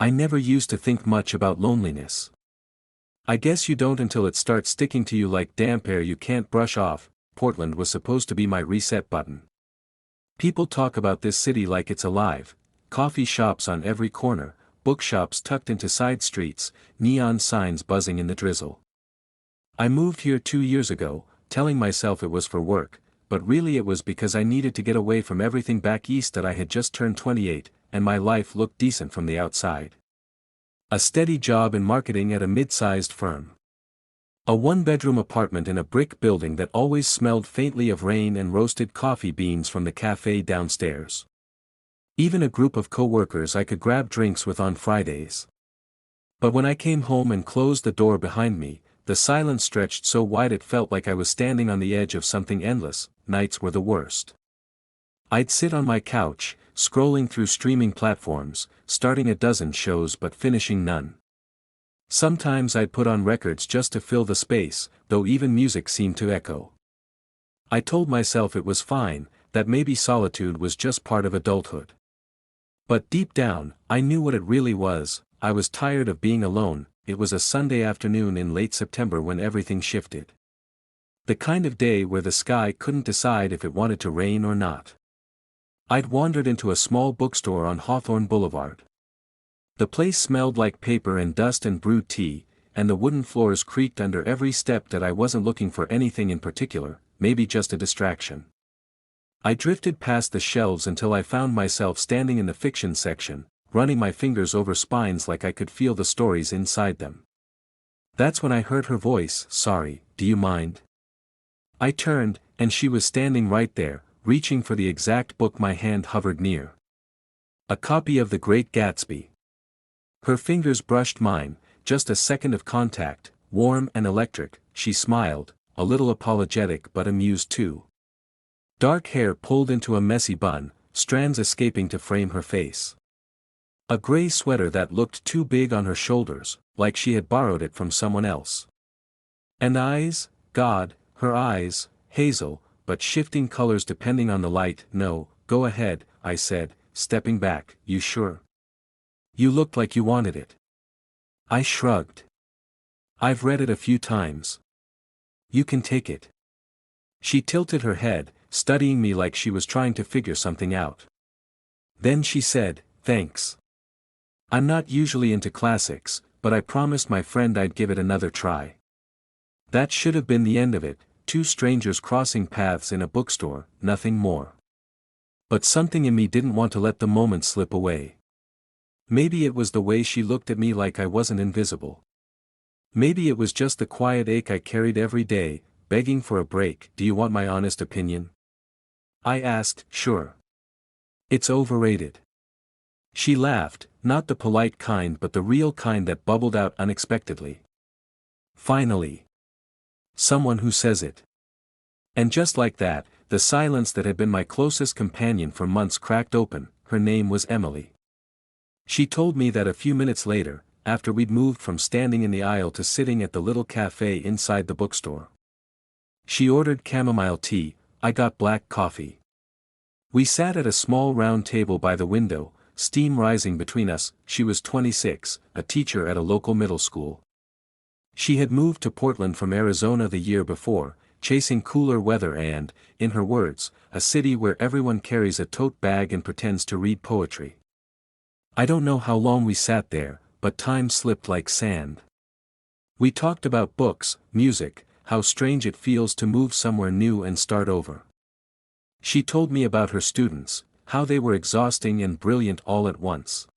I never used to think much about loneliness. I guess you don't until it starts sticking to you like damp air you can't brush off. Portland was supposed to be my reset button. People talk about this city like it's alive, coffee shops on every corner, bookshops tucked into side streets, neon signs buzzing in the drizzle. I moved here 2 years ago, telling myself it was for work, but really it was because I needed to get away from everything back east that I had just turned 28, and my life looked decent from the outside. A steady job in marketing at a mid-sized firm. A one-bedroom apartment in a brick building that always smelled faintly of rain and roasted coffee beans from the cafe downstairs. Even a group of co-workers I could grab drinks with on Fridays. But when I came home and closed the door behind me, the silence stretched so wide it felt like I was standing on the edge of something endless. Nights were the worst. I'd sit on my couch, scrolling through streaming platforms, starting a dozen shows but finishing none. Sometimes I'd put on records just to fill the space, though even music seemed to echo. I told myself it was fine, that maybe solitude was just part of adulthood. But deep down, I knew what it really was. I was tired of being alone. It was a Sunday afternoon in late September when everything shifted. The kind of day where the sky couldn't decide if it wanted to rain or not. I'd wandered into a small bookstore on Hawthorne Boulevard. The place smelled like paper and dust and brewed tea, and the wooden floors creaked under every step. That I wasn't looking for anything in particular, maybe just a distraction. I drifted past the shelves until I found myself standing in the fiction section, running my fingers over spines like I could feel the stories inside them. That's when I heard her voice. "Sorry, do you mind?" I turned, and she was standing right there, reaching for the exact book my hand hovered near. A copy of The Great Gatsby. Her fingers brushed mine, just a second of contact, warm and electric. She smiled, a little apologetic but amused too. Dark hair pulled into a messy bun, strands escaping to frame her face. A gray sweater that looked too big on her shoulders, like she had borrowed it from someone else. And eyes, God, her eyes, hazel, but shifting colors depending on the light. "No, go ahead," I said, stepping back. "You sure? You looked like you wanted it." I shrugged. "I've read it a few times. You can take it." She tilted her head, studying me like she was trying to figure something out. Then she said, "Thanks. I'm not usually into classics, but I promised my friend I'd give it another try." That should have been the end of it, two strangers crossing paths in a bookstore, nothing more. But something in me didn't want to let the moment slip away. Maybe it was the way she looked at me like I wasn't invisible. Maybe it was just the quiet ache I carried every day, begging for a break. "Do you want my honest opinion?" I asked. "Sure. It's overrated." She laughed, not the polite kind but the real kind that bubbled out unexpectedly. "Finally. Someone who says it." And just like that, the silence that had been my closest companion for months cracked open. Her name was Emily. She told me that a few minutes later, after we'd moved from standing in the aisle to sitting at the little cafe inside the bookstore. She ordered chamomile tea, I got black coffee. We sat at a small round table by the window, steam rising between us. She was 26, a teacher at a local middle school. She had moved to Portland from Arizona the year before, chasing cooler weather and, in her words, a city where everyone carries a tote bag and pretends to read poetry. I don't know how long we sat there, but time slipped like sand. We talked about books, music, how strange it feels to move somewhere new and start over. She told me about her students, how they were exhausting and brilliant all at once.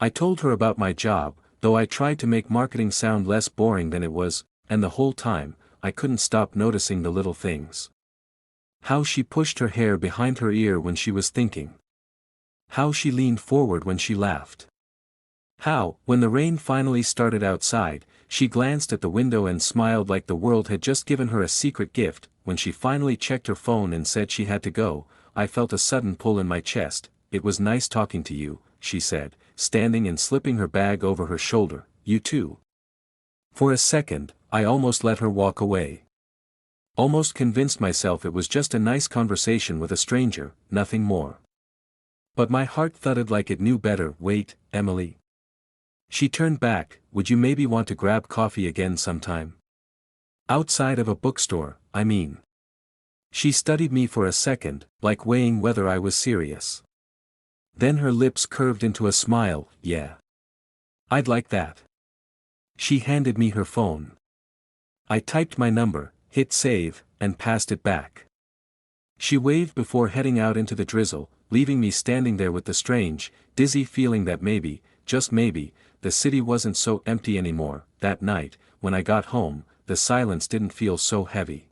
I told her about my job, though I tried to make marketing sound less boring than it was, and the whole time, I couldn't stop noticing the little things. How she pushed her hair behind her ear when she was thinking. How she leaned forward when she laughed. How, when the rain finally started outside, she glanced at the window and smiled like the world had just given her a secret gift. When she finally checked her phone and said she had to go, I felt a sudden pull in my chest. "It was nice talking to you," she said, standing and slipping her bag over her shoulder. "You too." For a second, I almost let her walk away. Almost convinced myself it was just a nice conversation with a stranger, nothing more. But my heart thudded like it knew better. "Wait, Emily. She turned back, would you maybe want to grab coffee again sometime? Outside of a bookstore, I mean. She studied me for a second, like weighing whether I was serious. Then her lips curved into a smile, yeah. I'd like that. She handed me her phone. I typed my number, hit save, and passed it back. She waved before heading out into the drizzle, leaving me standing there with the strange, dizzy feeling that maybe, just maybe, the city wasn't so empty anymore. That night, when I got home, the silence didn't feel so heavy.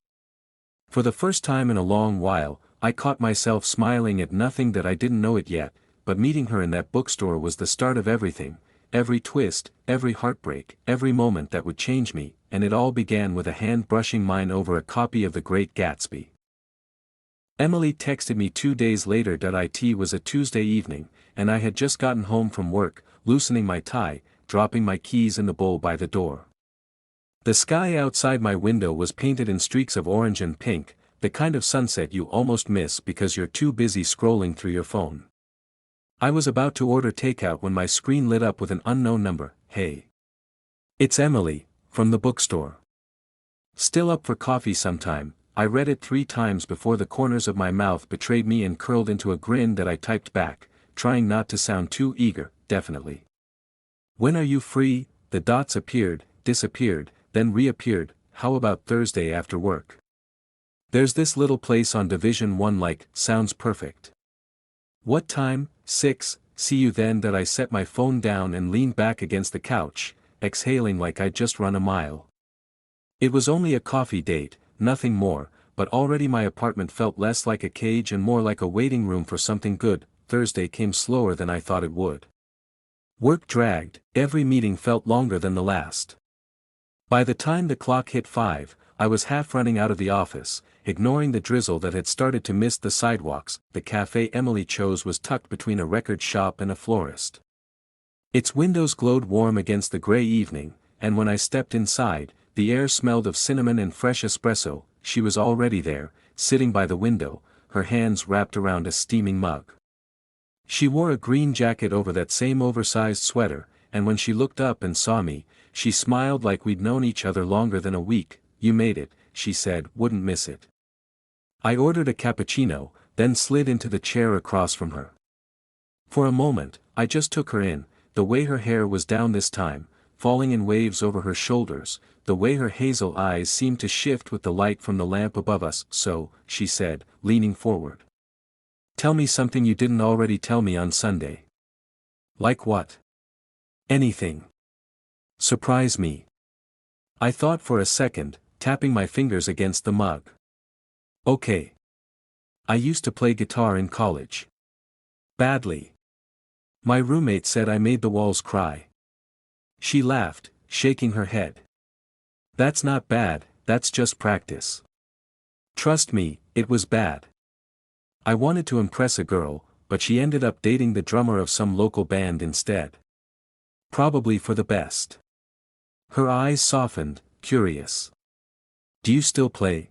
For the first time in a long while, I caught myself smiling at nothing that I didn't know it yet, but meeting her in that bookstore was the start of everything, every twist, every heartbreak, every moment that would change me, and it all began with a hand brushing mine over a copy of The Great Gatsby. Emily texted me 2 days later. It was a Tuesday evening, and I had just gotten home from work, loosening my tie, dropping my keys in the bowl by the door. The sky outside my window was painted in streaks of orange and pink, the kind of sunset you almost miss because you're too busy scrolling through your phone. I was about to order takeout when my screen lit up with an unknown number. Hey. It's Emily, from the bookstore. Still up for coffee sometime? I read it 3 times before the corners of my mouth betrayed me and curled into a grin that I typed back, trying not to sound too eager. Definitely. When are you free? The dots appeared, disappeared, then reappeared. How about Thursday after work? There's this little place on Division 1. Like, sounds perfect. What time? 6, see you then. I set my phone down and leaned back against the couch, exhaling like I'd just run a mile. It was only a coffee date, nothing more, but already my apartment felt less like a cage and more like a waiting room for something good. Thursday came slower than I thought it would. Work dragged, every meeting felt longer than the last. By the time the clock hit 5, I was half running out of the office, ignoring the drizzle that had started to mist the sidewalks. The cafe Emily chose was tucked between a record shop and a florist. Its windows glowed warm against the gray evening, and when I stepped inside, the air smelled of cinnamon and fresh espresso. She was already there, sitting by the window, her hands wrapped around a steaming mug. She wore a green jacket over that same oversized sweater, and when she looked up and saw me, she smiled like we'd known each other longer than a week. You made it, she said, wouldn't miss it. I ordered a cappuccino, then slid into the chair across from her. For a moment, I just took her in, the way her hair was down this time, falling in waves over her shoulders, the way her hazel eyes seemed to shift with the light from the lamp above us. So, she said, leaning forward. Tell me something you didn't already tell me on Sunday. Like what? Anything. Surprise me. I thought for a second, tapping my fingers against the mug. Okay. I used to play guitar in college. Badly. My roommate said I made the walls cry. She laughed, shaking her head. That's not bad, that's just practice. Trust me, it was bad. I wanted to impress a girl, but she ended up dating the drummer of some local band instead. Probably for the best. Her eyes softened, curious. Do you still play?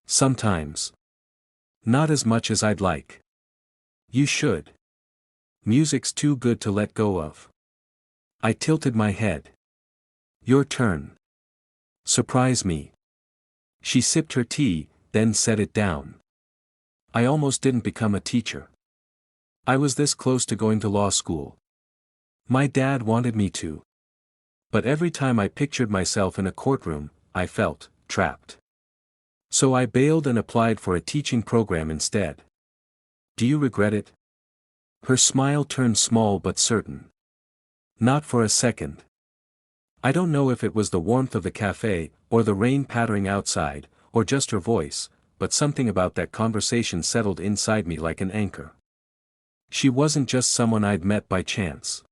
Sometimes. Not as much as I'd like. You should. Music's too good to let go of. I tilted my head. Your turn. Surprise me. She sipped her tea, then set it down. I almost didn't become a teacher. I was this close to going to law school. My dad wanted me to. But every time I pictured myself in a courtroom, I felt trapped. So I bailed and applied for a teaching program instead. Do you regret it? Her smile turned small but certain. Not for a second. I don't know if it was the warmth of the cafe, or the rain pattering outside, or just her voice, but something about that conversation settled inside me like an anchor. She wasn't just someone I'd met by chance.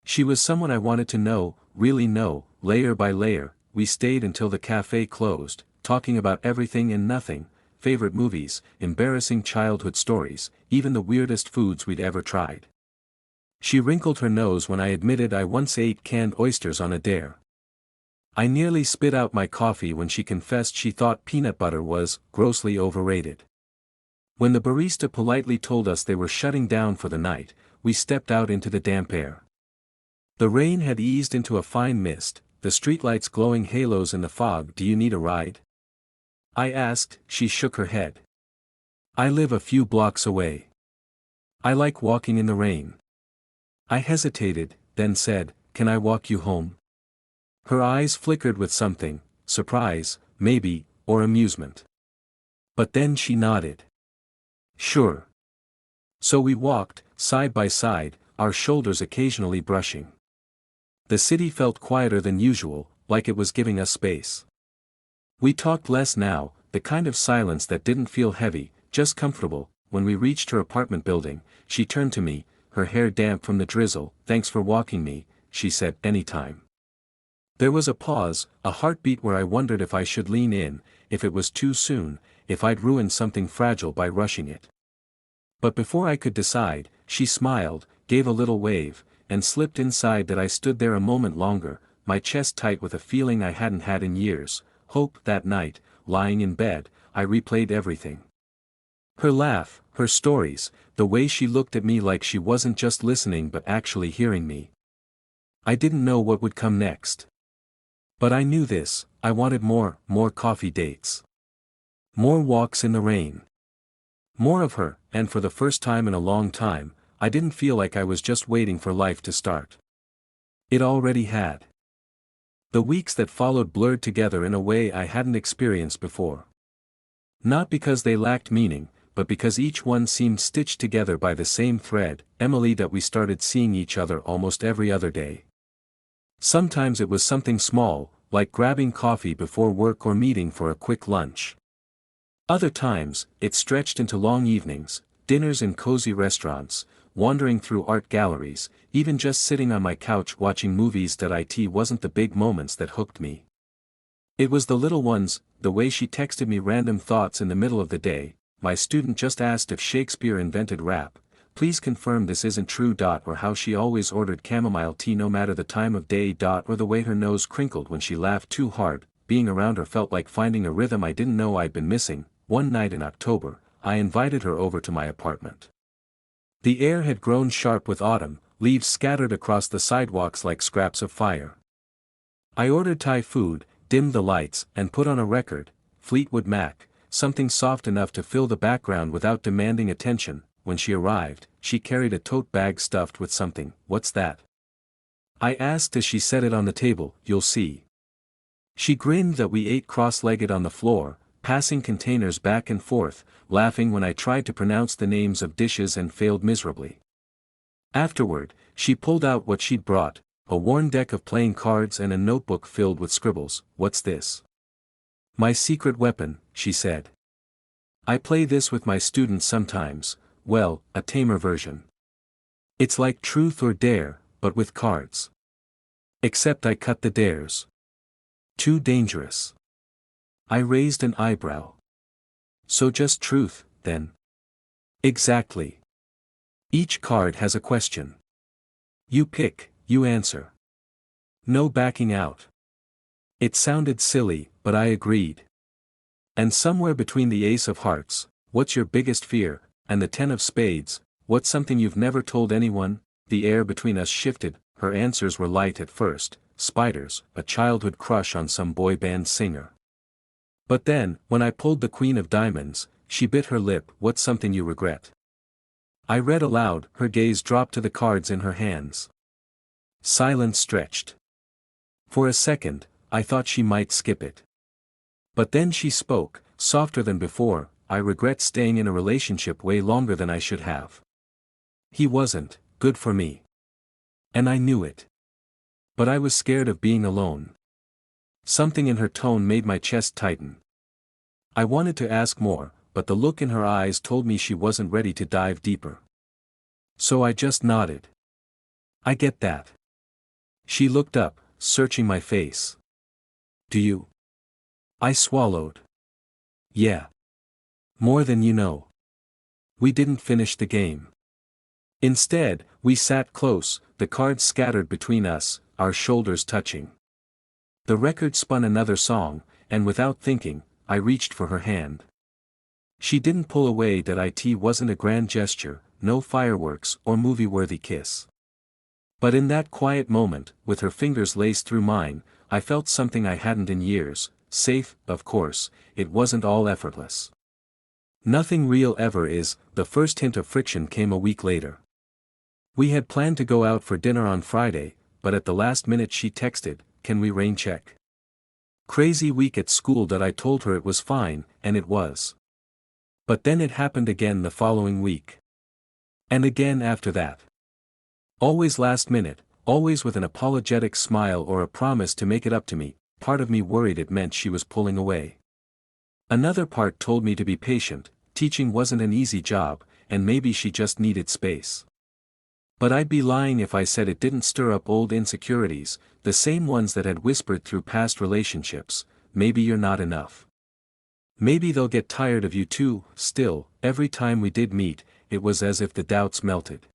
She was someone I wanted to know, really know, layer by layer. We stayed until the cafe closed, talking about everything and nothing, favorite movies, embarrassing childhood stories, even the weirdest foods we'd ever tried. She wrinkled her nose when I admitted I once ate canned oysters on a dare. I nearly spit out my coffee when she confessed she thought peanut butter was grossly overrated. When the barista politely told us they were shutting down for the night, we stepped out into the damp air. The rain had eased into a fine mist, the streetlights glowing halos in the fog. Do you need a ride? I asked. She shook her head. I live a few blocks away. I like walking in the rain. I hesitated, then said, can I walk you home? Her eyes flickered with something, surprise, maybe, or amusement. But then she nodded. Sure. So we walked, side by side, our shoulders occasionally brushing. The city felt quieter than usual, like it was giving us space. We talked less now, the kind of silence that didn't feel heavy, just comfortable. When we reached her apartment building, she turned to me, her hair damp from the drizzle. Thanks for walking me, she said. Anytime. There was a pause, a heartbeat where I wondered if I should lean in, if it was too soon, if I'd ruined something fragile by rushing it. But before I could decide, she smiled, gave a little wave, and slipped inside. That I stood there a moment longer, my chest tight with a feeling I hadn't had in years, hope. That night, lying in bed, I replayed everything. Her laugh, her stories, the way she looked at me like she wasn't just listening but actually hearing me. I didn't know what would come next. But I knew this, I wanted more coffee dates. More walks in the rain. More of her, and for the first time in a long time, I didn't feel like I was just waiting for life to start. It already had. The weeks that followed blurred together in a way I hadn't experienced before. Not because they lacked meaning, but because each one seemed stitched together by the same thread, Emily. That we started seeing each other almost every other day. Sometimes it was something small, like grabbing coffee before work or meeting for a quick lunch. Other times, it stretched into long evenings, dinners in cozy restaurants, wandering through art galleries, even just sitting on my couch watching movies. That it wasn't the big moments that hooked me. It was the little ones, the way she texted me random thoughts in the middle of the day. My student just asked if Shakespeare invented rap. Please confirm this isn't true. Or how she always ordered chamomile tea no matter the time of day. Or the way her nose crinkled when she laughed too hard. Being around her felt like finding a rhythm I didn't know I'd been missing. One night in October, I invited her over to my apartment. The air had grown sharp with autumn, leaves scattered across the sidewalks like scraps of fire. I ordered Thai food, dimmed the lights, and put on a record, Fleetwood Mac, something soft enough to fill the background without demanding attention. When she arrived, she carried a tote bag stuffed with something. What's that? I asked as she set it on the table. You'll see. She grinned. That we ate cross-legged on the floor, passing containers back and forth, laughing when I tried to pronounce the names of dishes and failed miserably. Afterward, she pulled out what she'd brought, a worn deck of playing cards and a notebook filled with scribbles. What's this? My secret weapon, she said. I play this with my students sometimes, well, a tamer version. It's like truth or dare, but with cards. Except I cut the dares. Too dangerous. I raised an eyebrow. So just truth, then? Exactly. Each card has a question. You pick, you answer. No backing out. It sounded silly, but I agreed. And somewhere between the Ace of Hearts, what's your biggest fear, and the 10 of Spades, what's something you've never told anyone? The air between us shifted. Her answers were light at first, spiders, a childhood crush on some boy band singer. But then, when I pulled the Queen of Diamonds, she bit her lip. What's something you regret? I read aloud. Her gaze dropped to the cards in her hands. Silence stretched. For a second, I thought she might skip it. But then she spoke, softer than before. I regret staying in a relationship way longer than I should have. He wasn't good for me. And I knew it. But I was scared of being alone. Something in her tone made my chest tighten. I wanted to ask more, but the look in her eyes told me she wasn't ready to dive deeper. So I just nodded. I get that. She looked up, searching my face. Do you? I swallowed. Yeah. More than you know. We didn't finish the game. Instead, we sat close, the cards scattered between us, our shoulders touching. The record spun another song, and without thinking, I reached for her hand. She didn't pull away. That it wasn't a grand gesture, no fireworks or movie-worthy kiss. But in that quiet moment, with her fingers laced through mine, I felt something I hadn't in years. Safe, of course, it wasn't all effortless. Nothing real ever is. The first hint of friction came a week later. We had planned to go out for dinner on Friday, but at the last minute she texted, "Can we rain check?" Crazy week at school that I told her it was fine, and it was. But then it happened again the following week. And again after that. Always last minute, always with an apologetic smile or a promise to make it up to me. Part of me worried it meant she was pulling away. Another part told me to be patient, teaching wasn't an easy job, and maybe she just needed space. But I'd be lying if I said it didn't stir up old insecurities, the same ones that had whispered through past relationships, "Maybe you're not enough. Maybe they'll get tired of you too." Still, every time we did meet, it was as if the doubts melted.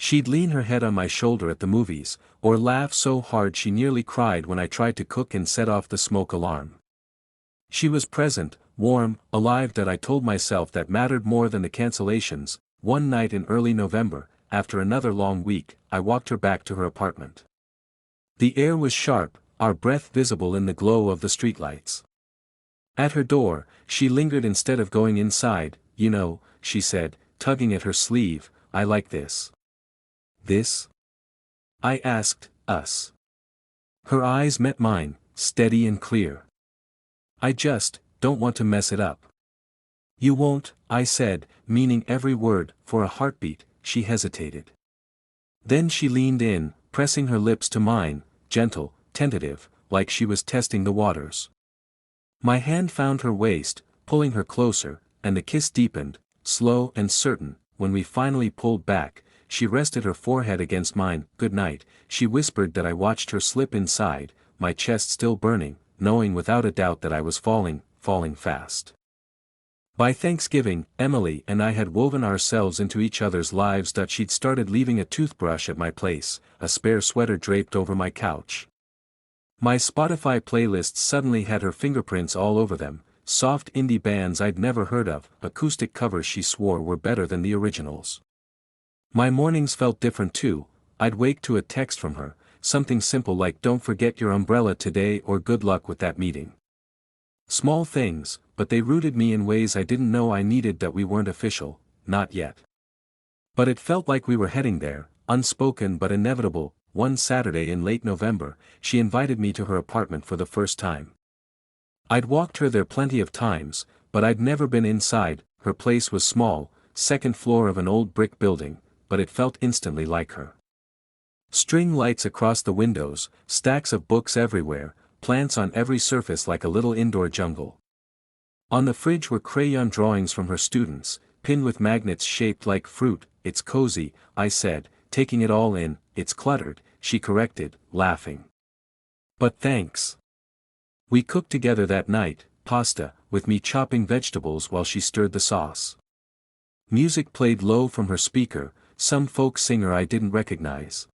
She'd lean her head on my shoulder at the movies, or laugh so hard she nearly cried when I tried to cook and set off the smoke alarm. She was present, warm, alive, that I told myself that mattered more than the cancellations. One night in early November, after another long week, I walked her back to her apartment. The air was sharp, our breath visible in the glow of the streetlights. At her door, she lingered instead of going inside. "You know," she said, tugging at her sleeve, "I like this." "This?" I asked. "Us." Her eyes met mine, steady and clear. "I just don't want to mess it up." "You won't," I said, meaning every word. For a heartbeat, she hesitated. Then she leaned in, pressing her lips to mine, gentle, tentative, like she was testing the waters. My hand found her waist, pulling her closer, and the kiss deepened, slow and certain. When we finally pulled back, she rested her forehead against mine. "Good night," she whispered. That I watched her slip inside, my chest still burning, knowing without a doubt that I was falling fast. By Thanksgiving, Emily and I had woven ourselves into each other's lives. That she'd started leaving a toothbrush at my place, a spare sweater draped over my couch. My Spotify playlists suddenly had her fingerprints all over them, soft indie bands I'd never heard of, acoustic covers she swore were better than the originals. My mornings felt different too. I'd wake to a text from her, something simple like "Don't forget your umbrella today" or "Good luck with that meeting." Small things, but they rooted me in ways I didn't know I needed. That we weren't official, not yet. But it felt like we were heading there, unspoken but inevitable. One Saturday in late November, she invited me to her apartment for the first time. I'd walked her there plenty of times, but I'd never been inside. Her place was small, second floor of an old brick building, but it felt instantly like her. String lights across the windows, stacks of books everywhere, plants on every surface like a little indoor jungle. On the fridge were crayon drawings from her students, pinned with magnets shaped like fruit. "It's cozy," I said, taking it all in. "It's cluttered," she corrected, laughing. "But thanks." We cooked together that night, pasta, with me chopping vegetables while she stirred the sauce. Music played low from her speaker, some folk singer I didn't recognize.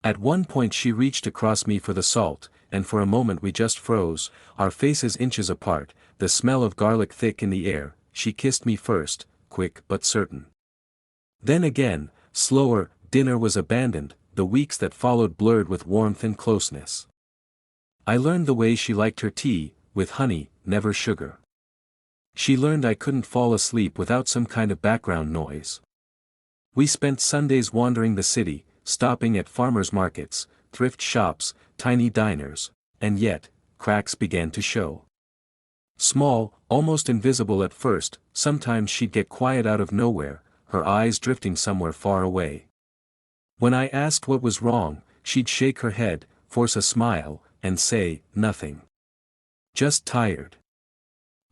At one point she reached across me for the salt, and for a moment we just froze, our faces inches apart, the smell of garlic thick in the air. She kissed me first, quick but certain. Then again, slower. Dinner was abandoned, the weeks that followed blurred with warmth and closeness. I learned the way she liked her tea, with honey, never sugar. She learned I couldn't fall asleep without some kind of background noise. We spent Sundays wandering the city, stopping at farmers markets, thrift shops, tiny diners, and yet, cracks began to show. Small, almost invisible at first. Sometimes she'd get quiet out of nowhere, her eyes drifting somewhere far away. When I asked what was wrong, she'd shake her head, force a smile, and say, "Nothing. Just tired."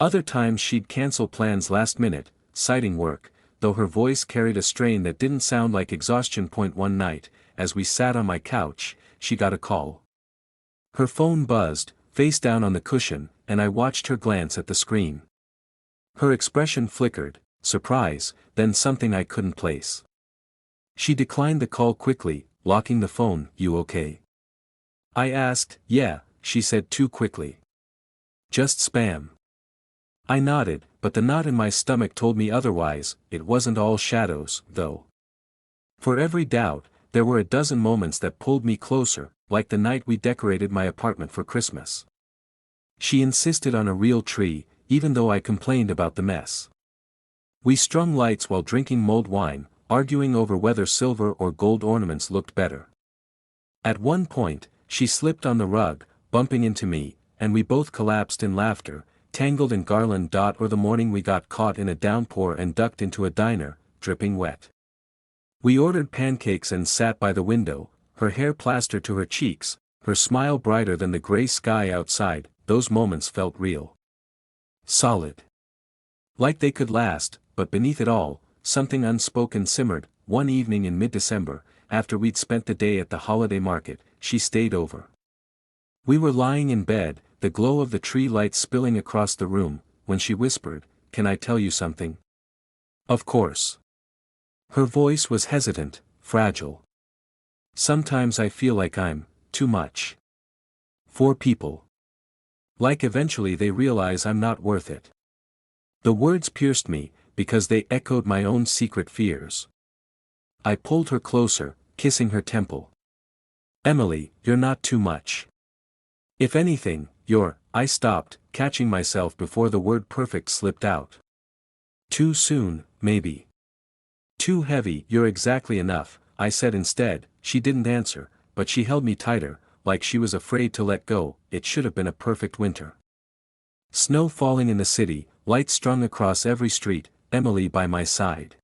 Other times she'd cancel plans last minute, citing work, though her voice carried a strain that didn't sound like exhaustion. One night, as we sat on my couch, she got a call. Her phone buzzed, face down on the cushion, and I watched her glance at the screen. Her expression flickered, surprise, then something I couldn't place. She declined the call quickly, locking the phone. "You okay?" I asked. "Yeah," she said too quickly. "Just spam." I nodded, but the knot in my stomach told me otherwise. It wasn't all shadows, though. For every doubt, there were a dozen moments that pulled me closer, like the night we decorated my apartment for Christmas. She insisted on a real tree, even though I complained about the mess. We strung lights while drinking mulled wine, arguing over whether silver or gold ornaments looked better. At one point, she slipped on the rug, bumping into me, and we both collapsed in laughter, tangled in garland. Or the morning we got caught in a downpour and ducked into a diner, dripping wet. We ordered pancakes and sat by the window, her hair plastered to her cheeks, her smile brighter than the gray sky outside. Those moments felt real. Solid. Like they could last, but beneath it all, something unspoken simmered. One evening in mid-December, after we'd spent the day at the holiday market, she stayed over. We were lying in bed, the glow of the tree lights spilling across the room, when she whispered, "Can I tell you something?" Of course. Her voice was hesitant, fragile. Sometimes I feel like I'm too much for people. Like eventually they realize I'm not worth it. The words pierced me, because they echoed my own secret fears. I pulled her closer, kissing her temple. "Emily, you're not too much. If anything, you're—" I stopped, catching myself before the word perfect slipped out. "Too soon, maybe. Too heavy." "You're exactly enough," I said instead. She didn't answer, but she held me tighter, like she was afraid to let go. It should have been a perfect winter. Snow falling in the city, lights strung across every street, Emily by my side.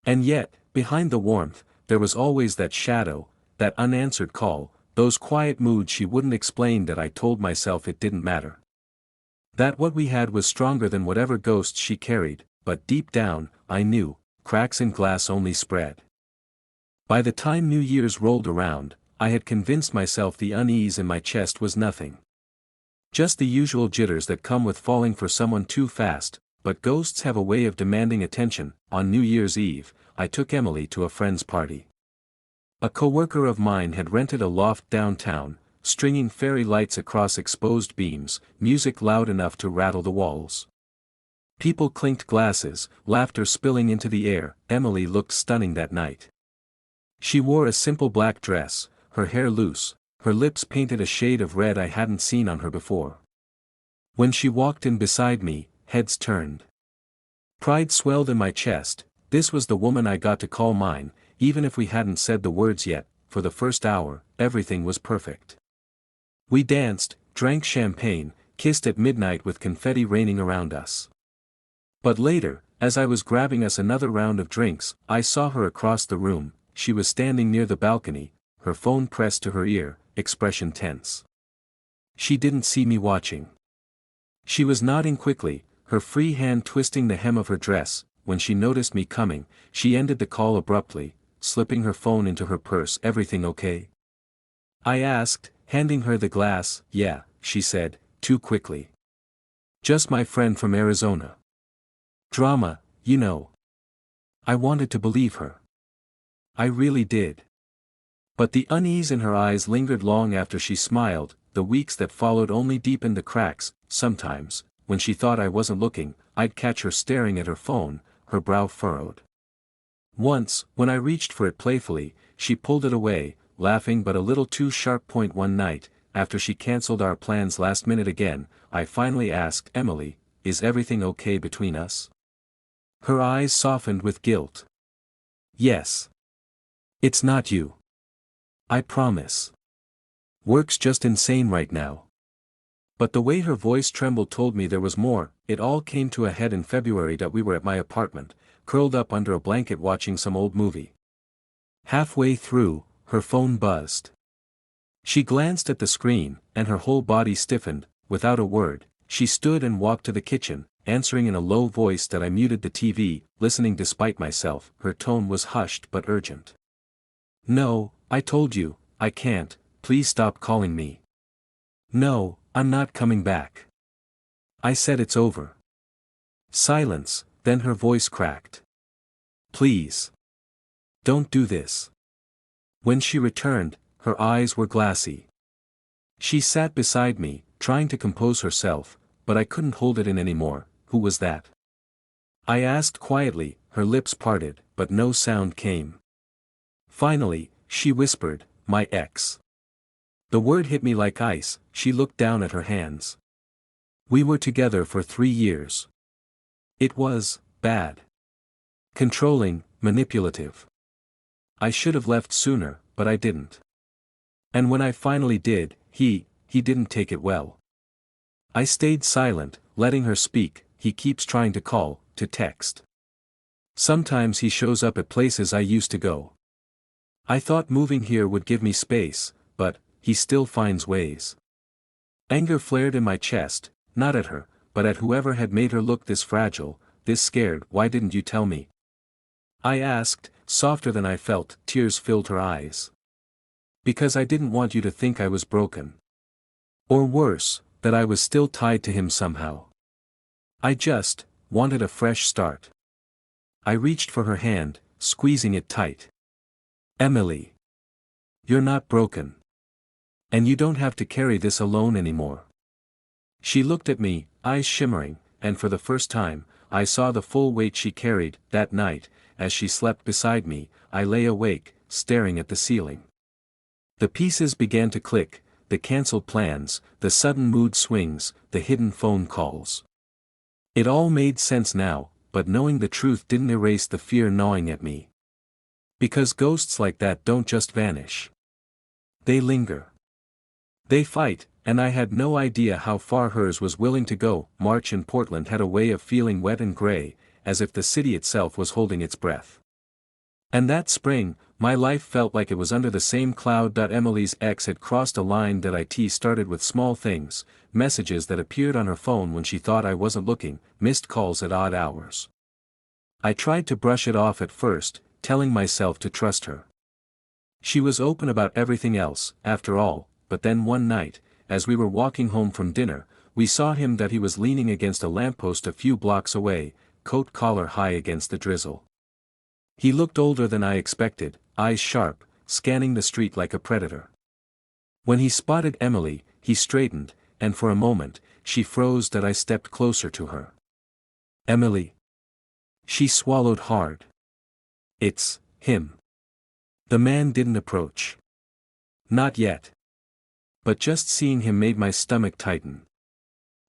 And yet, behind the warmth, there was always that shadow, that unanswered call, those quiet moods she wouldn't explain. That I told myself it didn't matter. That what we had was stronger than whatever ghosts she carried, but deep down, I knew, cracks in glass only spread. By the time New Year's rolled around, I had convinced myself the unease in my chest was nothing. Just the usual jitters that come with falling for someone too fast, but ghosts have a way of demanding attention. On New Year's Eve, I took Emily to a friend's party. A coworker of mine had rented a loft downtown, stringing fairy lights across exposed beams, music loud enough to rattle the walls. People clinked glasses, laughter spilling into the air. Emily looked stunning that night. She wore a simple black dress, her hair loose, her lips painted a shade of red I hadn't seen on her before. When she walked in beside me, heads turned. Pride swelled in my chest. This was the woman I got to call mine, even if we hadn't said the words yet. For the first hour, everything was perfect. We danced, drank champagne, kissed at midnight with confetti raining around us. But later, as I was grabbing us another round of drinks, I saw her across the room. She was standing near the balcony, her phone pressed to her ear, expression tense. She didn't see me watching. She was nodding quickly, her free hand twisting the hem of her dress. When she noticed me coming, she ended the call abruptly, slipping her phone into her purse. "Everything okay?" I asked, handing her the glass. "Yeah," she said, too quickly. "Just my friend from Arizona. Drama, you know." I wanted to believe her. I really did. But the unease in her eyes lingered long after she smiled. The weeks that followed only deepened the cracks. Sometimes, when she thought I wasn't looking, I'd catch her staring at her phone, her brow furrowed. Once, when I reached for it playfully, she pulled it away, laughing but a little too sharp. One night, after she cancelled our plans last minute again, I finally asked, "Emily, is everything okay between us?" Her eyes softened with guilt. "Yes. It's not you. I promise. Work's just insane right now." But the way her voice trembled told me there was more. It all came to a head in February. We were at my apartment, curled up under a blanket watching some old movie. Halfway through, her phone buzzed. She glanced at the screen, and her whole body stiffened. Without a word, she stood and walked to the kitchen, answering in a low voice that I muted the TV, listening despite myself. Her tone was hushed but urgent. "No, I told you, I can't, please stop calling me." "No, I'm not coming back." I said, "It's over." Silence, then her voice cracked. "Please. Don't do this." When she returned, her eyes were glassy. She sat beside me, trying to compose herself, but I couldn't hold it in anymore. "Who was that?" I asked quietly. Her lips parted, but no sound came. Finally, she whispered, my ex. The word hit me like ice. She looked down at her hands. We were together for 3 years. It was bad. Controlling, manipulative. I should have left sooner, but I didn't. And when I finally did, he didn't take it well. I stayed silent, letting her speak. He keeps trying to call, to text. Sometimes he shows up at places I used to go. I thought moving here would give me space, but he still finds ways. Anger flared in my chest, not at her, but at whoever had made her look this fragile, this scared. Why didn't you tell me? I asked, softer than I felt. Tears filled her eyes. Because I didn't want you to think I was broken. Or worse, that I was still tied to him somehow. I just wanted a fresh start. I reached for her hand, squeezing it tight. Emily. You're not broken. And you don't have to carry this alone anymore. She looked at me, eyes shimmering, and for the first time, I saw the full weight she carried. That night, as she slept beside me, I lay awake, staring at the ceiling. The pieces began to click, the cancelled plans, the sudden mood swings, the hidden phone calls. It all made sense now, but knowing the truth didn't erase the fear gnawing at me. Because ghosts like that don't just vanish. They linger. They fight, and I had no idea how far hers was willing to go. March in Portland had a way of feeling wet and gray, as if the city itself was holding its breath. And that spring, my life felt like it was under the same cloud. Emily's ex had crossed a line. It started with small things, messages that appeared on her phone when she thought I wasn't looking, missed calls at odd hours. I tried to brush it off at first, telling myself to trust her. She was open about everything else, after all, but then one night, as we were walking home from dinner, we saw him. He was leaning against a lamppost a few blocks away, coat collar high against the drizzle. He looked older than I expected, eyes sharp, scanning the street like a predator. When he spotted Emily, he straightened, and for a moment, she froze. I stepped closer to her. Emily. She swallowed hard. It's him. The man didn't approach. Not yet. But just seeing him made my stomach tighten.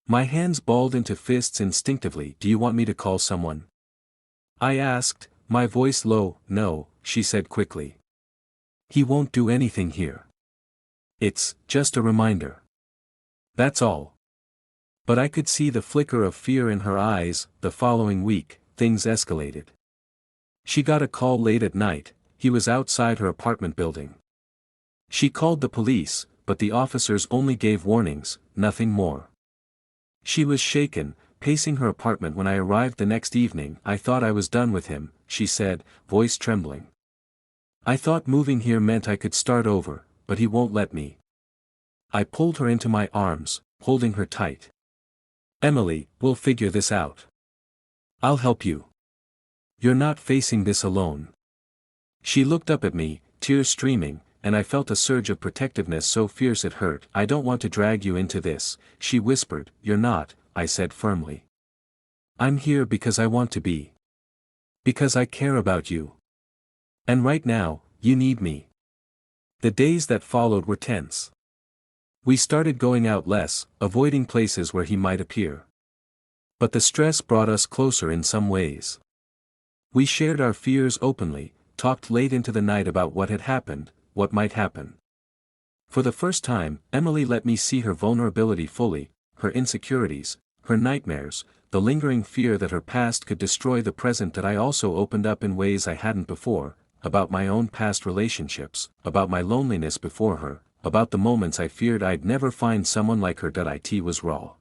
My hands balled into fists instinctively. Do you want me to call someone? I asked, my voice low. No, she said quickly. He won't do anything here. It's just a reminder. That's all. But I could see the flicker of fear in her eyes. The following week, things escalated. She got a call late at night. He was outside her apartment building. She called the police, but the officers only gave warnings, nothing more. She was shaken, pacing her apartment. When I arrived the next evening, I thought I was done with him, she said, voice trembling. I thought moving here meant I could start over, but he won't let me. I pulled her into my arms, holding her tight. Emily, we'll figure this out. I'll help you. You're not facing this alone. She looked up at me, tears streaming, and I felt a surge of protectiveness so fierce it hurt. I don't want to drag you into this, she whispered. You're not, I said firmly. I'm here because I want to be. Because I care about you. And right now, you need me. The days that followed were tense. We started going out less, avoiding places where he might appear. But the stress brought us closer in some ways. We shared our fears openly, talked late into the night about what had happened, what might happen. For the first time, Emily let me see her vulnerability fully, her insecurities, her nightmares, the lingering fear that her past could destroy the present. That I also opened up in ways I hadn't before, about my own past relationships, about my loneliness before her, about the moments I feared I'd never find someone like her. It was raw.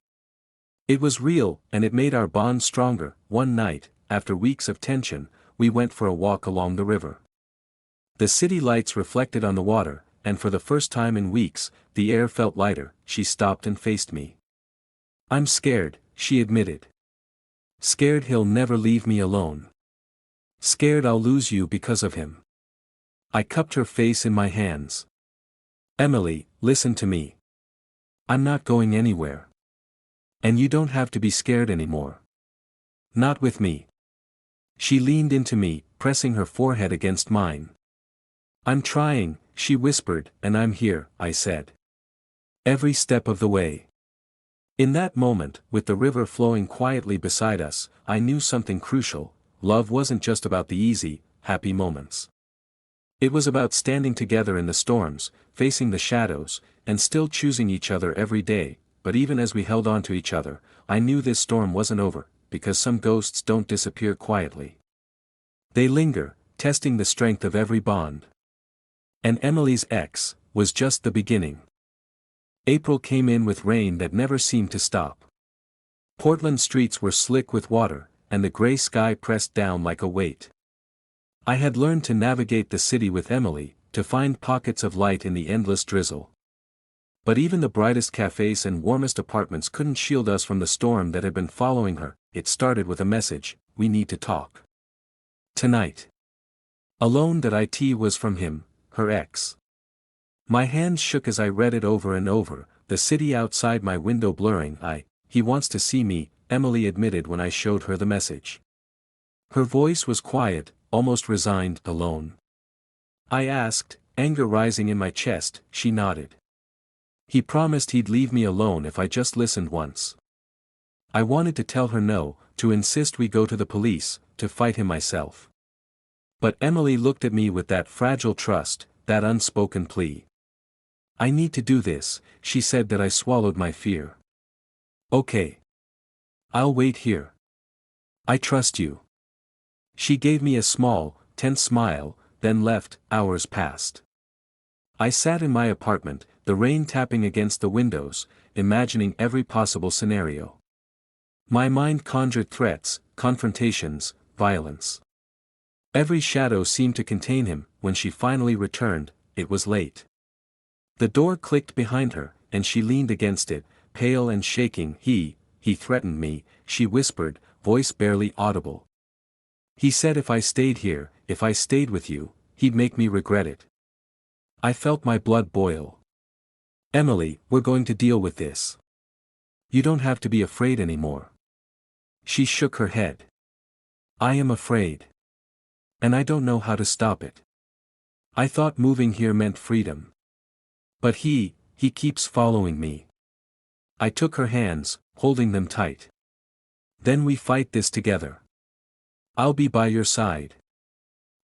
It was real, and it made our bond stronger. One night, after weeks of tension, we went for a walk along the river. The city lights reflected on the water, and for the first time in weeks, the air felt lighter. She stopped and faced me. I'm scared, she admitted. Scared he'll never leave me alone. Scared I'll lose you because of him. I cupped her face in my hands. Emily, listen to me. I'm not going anywhere. And you don't have to be scared anymore. Not with me. She leaned into me, pressing her forehead against mine. I'm trying, she whispered, and I'm here, I said. Every step of the way. In that moment, with the river flowing quietly beside us, I knew something crucial. Love wasn't just about the easy, happy moments. It was about standing together in the storms, facing the shadows, and still choosing each other every day. But even as we held on to each other, I knew this storm wasn't over, because some ghosts don't disappear quietly. They linger, testing the strength of every bond. And Emily's ex was just the beginning. April came in with rain that never seemed to stop. Portland streets were slick with water, and the gray sky pressed down like a weight. I had learned to navigate the city with Emily, to find pockets of light in the endless drizzle. But even the brightest cafes and warmest apartments couldn't shield us from the storm that had been following her. It started with a message: we need to talk. Tonight. Alone. That it was from him, her ex. My hands shook as I read it over and over, the city outside my window blurring. He wants to see me, Emily admitted when I showed her the message. Her voice was quiet, almost resigned. Alone? I asked, anger rising in my chest. She nodded. He promised he'd leave me alone if I just listened once. I wanted to tell her no, to insist we go to the police, to fight him myself. But Emily looked at me with that fragile trust, that unspoken plea. I need to do this, she said. That I swallowed my fear. Okay. I'll wait here. I trust you. She gave me a small, tense smile, then left. Hours passed. I sat in my apartment, the rain tapping against the windows, imagining every possible scenario. My mind conjured threats, confrontations, violence. Every shadow seemed to contain him. When she finally returned, it was late. The door clicked behind her, and she leaned against it, pale and shaking. He threatened me, she whispered, voice barely audible. He said if I stayed here, if I stayed with you, he'd make me regret it. I felt my blood boil. Emily, we're going to deal with this. You don't have to be afraid anymore. She shook her head. I am afraid. And I don't know how to stop it. I thought moving here meant freedom. But he keeps following me. I took her hands, holding them tight. Then we fight this together. I'll be by your side.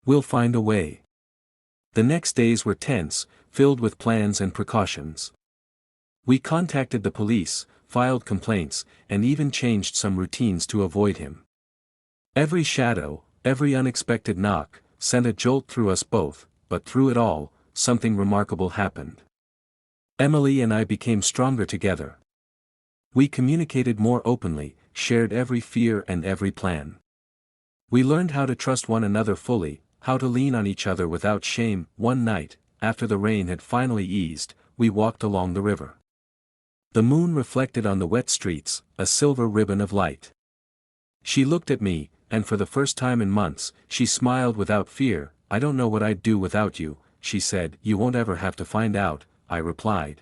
We'll find a way. The next days were tense, filled with plans and precautions. We contacted the police, filed complaints, and even changed some routines to avoid him. Every shadow, every unexpected knock, sent a jolt through us both, but through it all, something remarkable happened. Emily and I became stronger together. We communicated more openly, shared every fear and every plan. We learned how to trust one another fully, how to lean on each other without shame. One night, after the rain had finally eased, we walked along the river. The moon reflected on the wet streets, a silver ribbon of light. She looked at me, and for the first time in months, she smiled without fear. I don't know what I'd do without you, she said. You won't ever have to find out, I replied.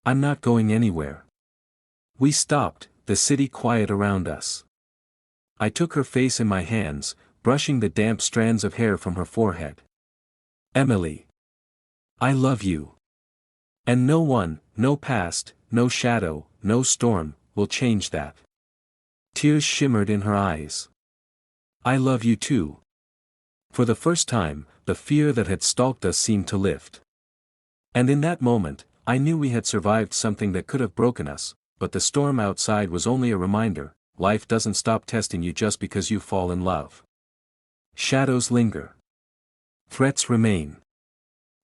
I'm not going anywhere. We stopped, the city quiet around us. I took her face in my hands, brushing the damp strands of hair from her forehead. Emily. I love you. And no one, no past, no shadow, no storm, will change that. Tears shimmered in her eyes. I love you too. For the first time, the fear that had stalked us seemed to lift. And in that moment, I knew we had survived something that could have broken us, but the storm outside was only a reminder. Life doesn't stop testing you just because you fall in love. Shadows linger. Threats remain.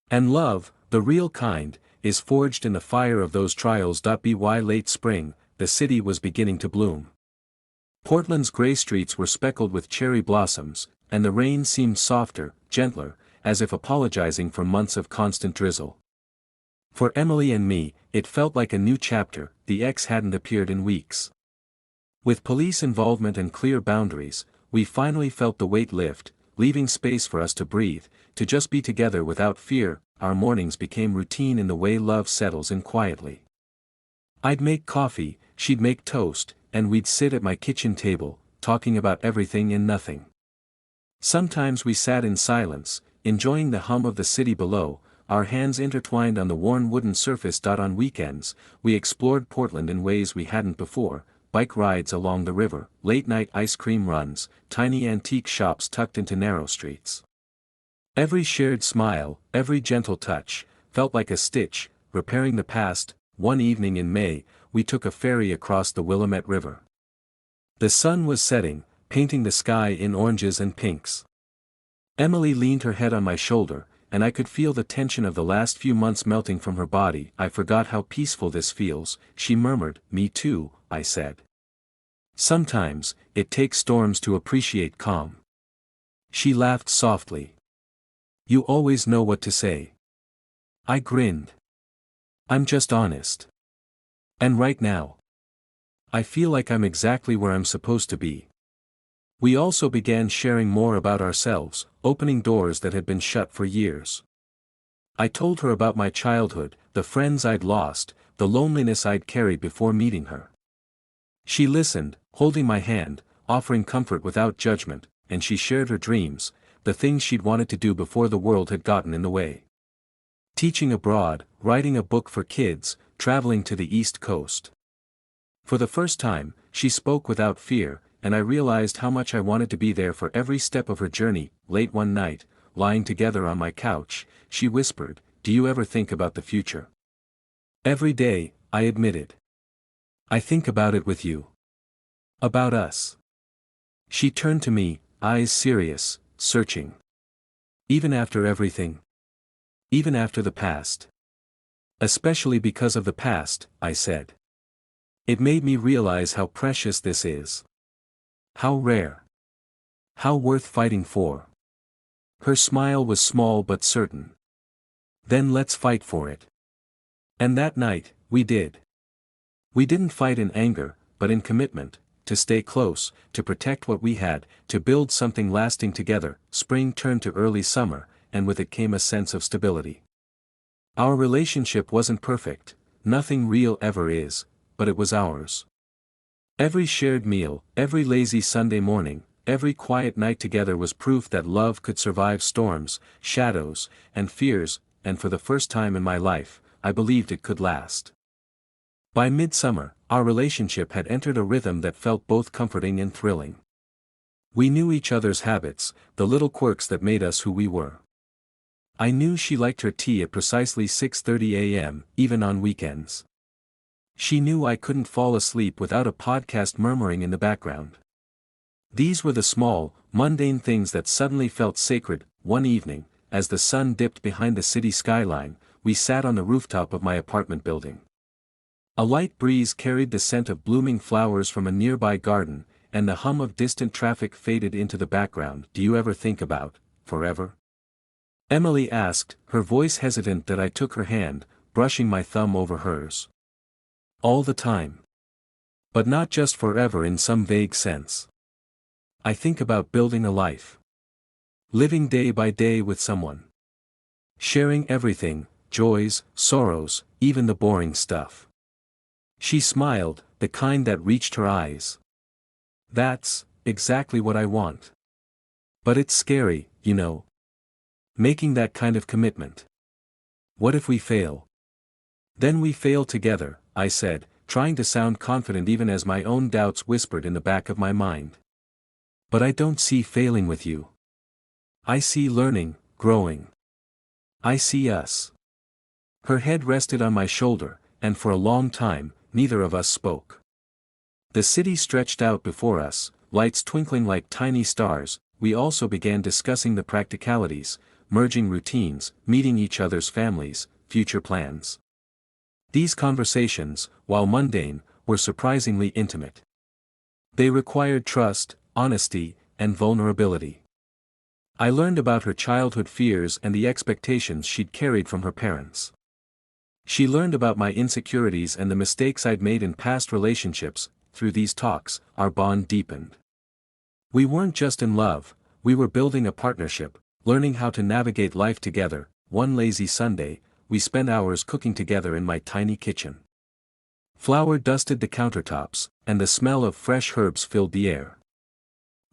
And love, the real kind, is forged in the fire of those trials. By late spring, the city was beginning to bloom. Portland's gray streets were speckled with cherry blossoms, and the rain seemed softer, gentler, as if apologizing for months of constant drizzle. For Emily and me, it felt like a new chapter. The ex hadn't appeared in weeks. With police involvement and clear boundaries, we finally felt the weight lift, leaving space for us to breathe, to just be together without fear. Our mornings became routine in the way love settles in quietly. I'd make coffee, she'd make toast, and we'd sit at my kitchen table, talking about everything and nothing. Sometimes we sat in silence, enjoying the hum of the city below, our hands intertwined on the worn wooden surface. On weekends, we explored Portland in ways we hadn't before: bike rides along the river, late-night ice cream runs, tiny antique shops tucked into narrow streets. Every shared smile, every gentle touch, felt like a stitch, repairing the past. One evening in May, we took a ferry across the Willamette River. The sun was setting, painting the sky in oranges and pinks. Emily leaned her head on my shoulder, and I could feel the tension of the last few months melting from her body. "I forgot how peaceful this feels," she murmured. "Me too," I said. "Sometimes, it takes storms to appreciate calm." She laughed softly. "You always know what to say." I grinned. "I'm just honest. And right now, I feel like I'm exactly where I'm supposed to be." We also began sharing more about ourselves, opening doors that had been shut for years. I told her about my childhood, the friends I'd lost, the loneliness I'd carried before meeting her. She listened, holding my hand, offering comfort without judgment, and she shared her dreams, the things she'd wanted to do before the world had gotten in the way. Teaching abroad, writing a book for kids, traveling to the East Coast. For the first time, she spoke without fear, and I realized how much I wanted to be there for every step of her journey. Late one night, lying together on my couch, she whispered, "Do you ever think about the future?" "Every day," I admitted. "I think about it with you. About us." She turned to me, eyes serious, searching. "Even after everything? Even after the past?" "Especially because of the past," I said. It made me realize how precious this is. How rare. How worth fighting for. Her smile was small but certain. "Then let's fight for it." And that night, we did. We didn't fight in anger, but in commitment, to stay close, to protect what we had, to build something lasting together. Spring turned to early summer, and with it came a sense of stability. Our relationship wasn't perfect, nothing real ever is, but it was ours. Every shared meal, every lazy Sunday morning, every quiet night together was proof that love could survive storms, shadows, and fears, and for the first time in my life, I believed it could last. By midsummer, our relationship had entered a rhythm that felt both comforting and thrilling. We knew each other's habits, the little quirks that made us who we were. I knew she liked her tea at precisely 6:30 a.m., even on weekends. She knew I couldn't fall asleep without a podcast murmuring in the background. These were the small, mundane things that suddenly felt sacred. One evening, as the sun dipped behind the city skyline, we sat on the rooftop of my apartment building. A light breeze carried the scent of blooming flowers from a nearby garden, and the hum of distant traffic faded into the background. "Do you ever think about forever?" Emily asked, her voice hesitant that I took her hand, brushing my thumb over hers. "All the time. But not just forever in some vague sense. I think about building a life. Living day by day with someone. Sharing everything, joys, sorrows, even the boring stuff." She smiled, the kind that reached her eyes. "That's exactly what I want. But it's scary, you know. Making that kind of commitment. What if we fail?" "Then we fail together," I said, trying to sound confident even as my own doubts whispered in the back of my mind. "But I don't see failing with you. I see learning, growing. I see us." Her head rested on my shoulder, and for a long time, neither of us spoke. The city stretched out before us, lights twinkling like tiny stars. We also began discussing the practicalities, merging routines, meeting each other's families, future plans. These conversations, while mundane, were surprisingly intimate. They required trust, honesty, and vulnerability. I learned about her childhood fears and the expectations she'd carried from her parents. She learned about my insecurities and the mistakes I'd made in past relationships. Through these talks, our bond deepened. We weren't just in love, we were building a partnership, learning how to navigate life together. One lazy Sunday, we spent hours cooking together in my tiny kitchen. Flour dusted the countertops, and the smell of fresh herbs filled the air.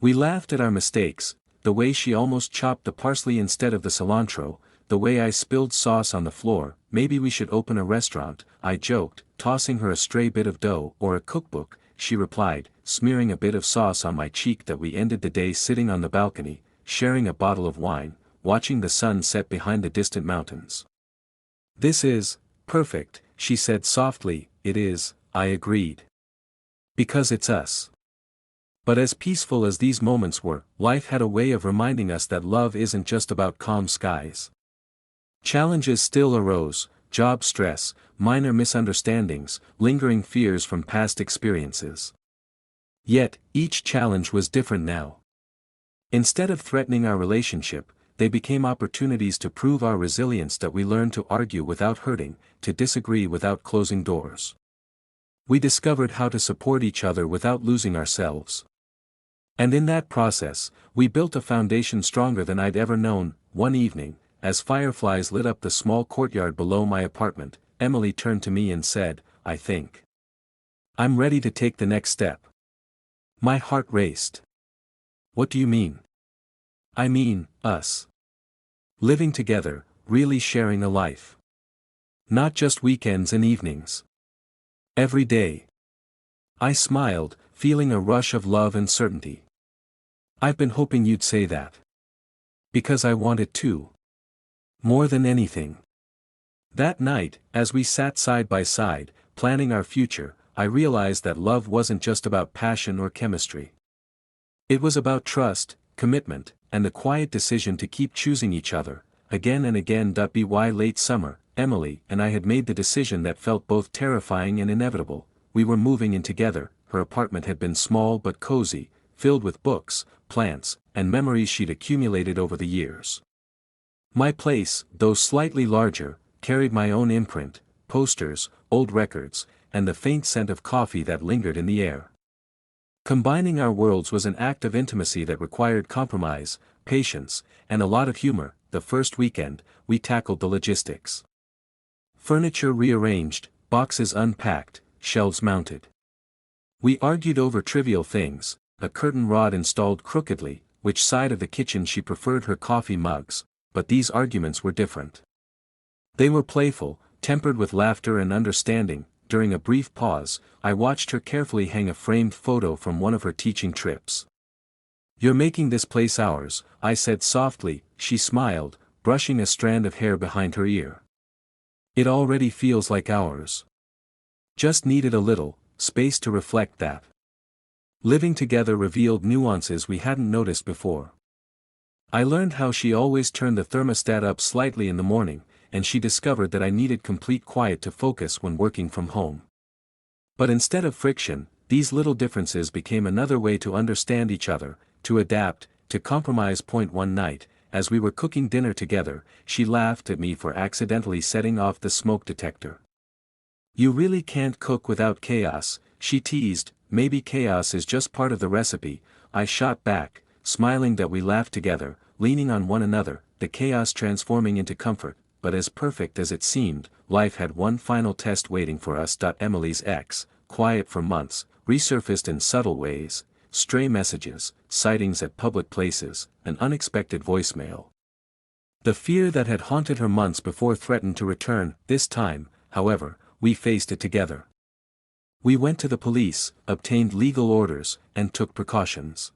We laughed at our mistakes, the way she almost chopped the parsley instead of the cilantro, the way I spilled sauce on the floor. Maybe we should open a restaurant, I joked, tossing her a stray bit of dough or a cookbook. She replied, smearing a bit of sauce on my cheek, that we ended the day sitting on the balcony, sharing a bottle of wine, watching the sun set behind the distant mountains. This is perfect, she said softly. It is, I agreed. Because it's us. But as peaceful as these moments were, life had a way of reminding us that love isn't just about calm skies. Challenges still arose: job stress, minor misunderstandings, lingering fears from past experiences. Yet, each challenge was different now. Instead of threatening our relationship, they became opportunities to prove our resilience. That we learned to argue without hurting, to disagree without closing doors. We discovered how to support each other without losing ourselves. And in that process, we built a foundation stronger than I'd ever known. One evening, as fireflies lit up the small courtyard below my apartment, Emily turned to me and said, I think I'm ready to take the next step. My heart raced. What do you mean? I mean, us. Living together, really sharing a life. Not just weekends and evenings. Every day. I smiled, feeling a rush of love and certainty. I've been hoping you'd say that. Because I want it too. More than anything. That night, as we sat side by side, planning our future, I realized that love wasn't just about passion or chemistry. It was about trust, commitment, and the quiet decision to keep choosing each other, again and again. By late summer, Emily and I had made the decision that felt both terrifying and inevitable. We were moving in together. Her apartment had been small but cozy, filled with books, plants, and memories she'd accumulated over the years. My place, though slightly larger, carried my own imprint: posters, old records, and the faint scent of coffee that lingered in the air. Combining our worlds was an act of intimacy that required compromise, patience, and a lot of humor. The first weekend, we tackled the logistics. Furniture rearranged, boxes unpacked, shelves mounted. We argued over trivial things: a curtain rod installed crookedly, which side of the kitchen she preferred her coffee mugs. But these arguments were different. They were playful, tempered with laughter and understanding. During a brief pause, I watched her carefully hang a framed photo from one of her teaching trips. You're making this place ours, I said softly. She smiled, brushing a strand of hair behind her ear. It already feels like ours. Just needed a little space to reflect that. Living together revealed nuances we hadn't noticed before. I learned how she always turned the thermostat up slightly in the morning, and she discovered that I needed complete quiet to focus when working from home. But instead of friction, these little differences became another way to understand each other, to adapt, to compromise. One night, as we were cooking dinner together, she laughed at me for accidentally setting off the smoke detector. You really can't cook without chaos, she teased. Maybe chaos is just part of the recipe, I shot back, smiling. That we laughed together, leaning on one another, the chaos transforming into comfort. But as perfect as it seemed, life had one final test waiting for us. Emily's ex, quiet for months, resurfaced in subtle ways: stray messages, sightings at public places, an unexpected voicemail. The fear that had haunted her months before threatened to return. This time, however, we faced it together. We went to the police, obtained legal orders, and took precautions.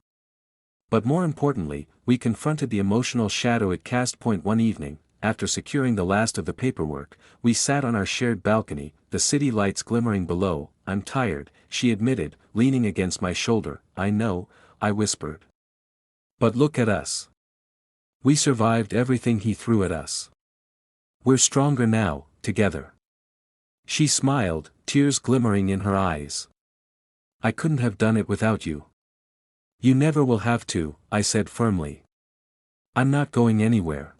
But more importantly, we confronted the emotional shadow it cast. One evening, after securing the last of the paperwork, we sat on our shared balcony, the city lights glimmering below. I'm tired, she admitted, leaning against my shoulder. I know, I whispered. But look at us. We survived everything he threw at us. We're stronger now, together. She smiled, tears glimmering in her eyes. I couldn't have done it without you. You never will have to, I said firmly. I'm not going anywhere.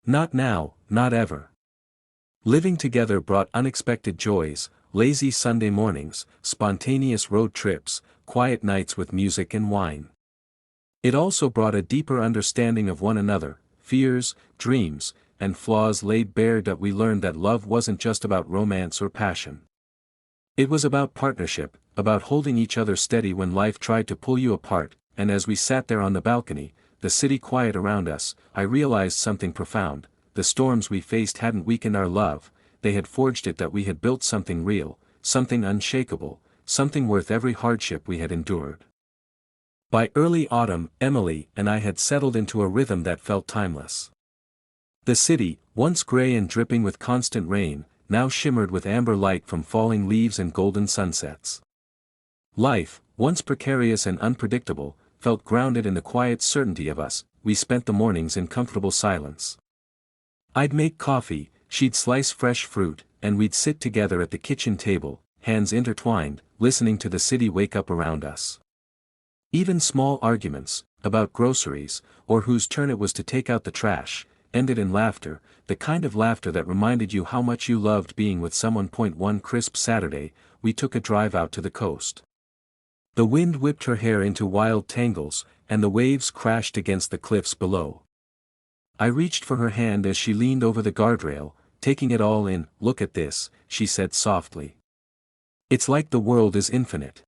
Not now, not ever. Living together brought unexpected joys: lazy Sunday mornings, spontaneous road trips, quiet nights with music and wine. It also brought a deeper understanding of one another: fears, dreams, and flaws laid bare. We learned that love wasn't just about romance or passion. It was about partnership, about holding each other steady when life tried to pull you apart. And as we sat there on the balcony, the city quiet around us, I realized something profound. The storms we faced hadn't weakened our love, they had forged it. That we had built something real, something unshakable, something worth every hardship we had endured. By early autumn, Emily and I had settled into a rhythm that felt timeless. The city, once gray and dripping with constant rain, now shimmered with amber light from falling leaves and golden sunsets. Life, once precarious and unpredictable, felt grounded in the quiet certainty of us. We spent the mornings in comfortable silence. I'd make coffee, she'd slice fresh fruit, and we'd sit together at the kitchen table, hands intertwined, listening to the city wake up around us. Even small arguments, about groceries, or whose turn it was to take out the trash, ended in laughter, the kind of laughter that reminded you how much you loved being with someone. One crisp Saturday, we took a drive out to the coast. The wind whipped her hair into wild tangles, and the waves crashed against the cliffs below. I reached for her hand as she leaned over the guardrail, taking it all in. "Look at this," she said softly. "It's like the world is infinite."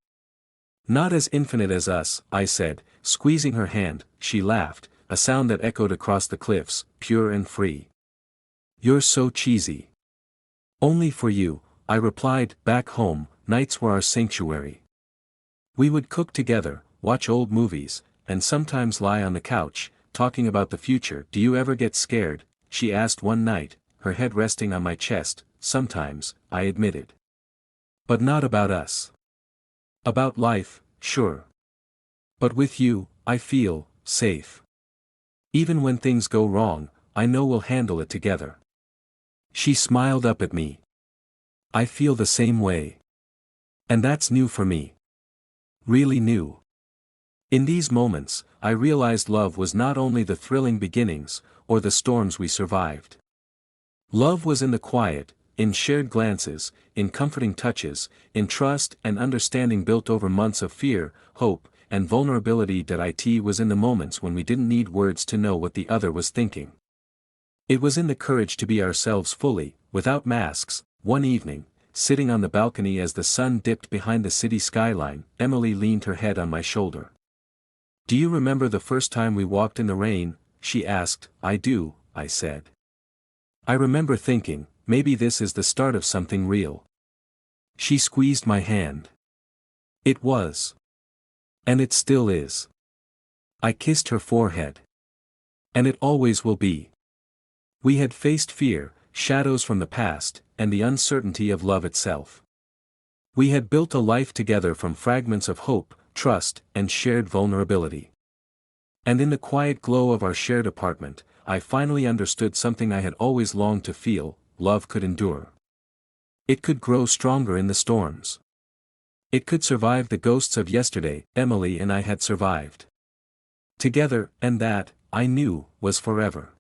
"Not as infinite as us," I said, squeezing her hand. She laughed, a sound that echoed across the cliffs, pure and free. "You're so cheesy." "Only for you," I replied. Back home, nights were our sanctuary. We would cook together, watch old movies, and sometimes lie on the couch, talking about the future. "Do you ever get scared?" she asked one night, her head resting on my chest. "Sometimes," I admitted. "But not about us." "About life, sure. But with you, I feel safe. Even when things go wrong, I know we'll handle it together." She smiled up at me. "I feel the same way. And that's new for me. Really new." In these moments, I realized love was not only the thrilling beginnings, or the storms we survived. Love was in the quiet, in shared glances, in comforting touches, in trust and understanding built over months of fear, hope, and vulnerability. It was in the moments when we didn't need words to know what the other was thinking. It was in the courage to be ourselves fully, without masks. One evening, sitting on the balcony as the sun dipped behind the city skyline, Emily leaned her head on my shoulder. "Do you remember the first time we walked in the rain?" she asked. "I do," I said. "I remember thinking, maybe this is the start of something real." She squeezed my hand. "It was. And it still is." I kissed her forehead. "And it always will be." We had faced fear, shadows from the past, and the uncertainty of love itself. We had built a life together from fragments of hope, trust, and shared vulnerability. And in the quiet glow of our shared apartment, I finally understood something I had always longed to feel: love could endure. It could grow stronger in the storms. It could survive the ghosts of yesterday. Emily and I had survived together, and that, I knew, was forever.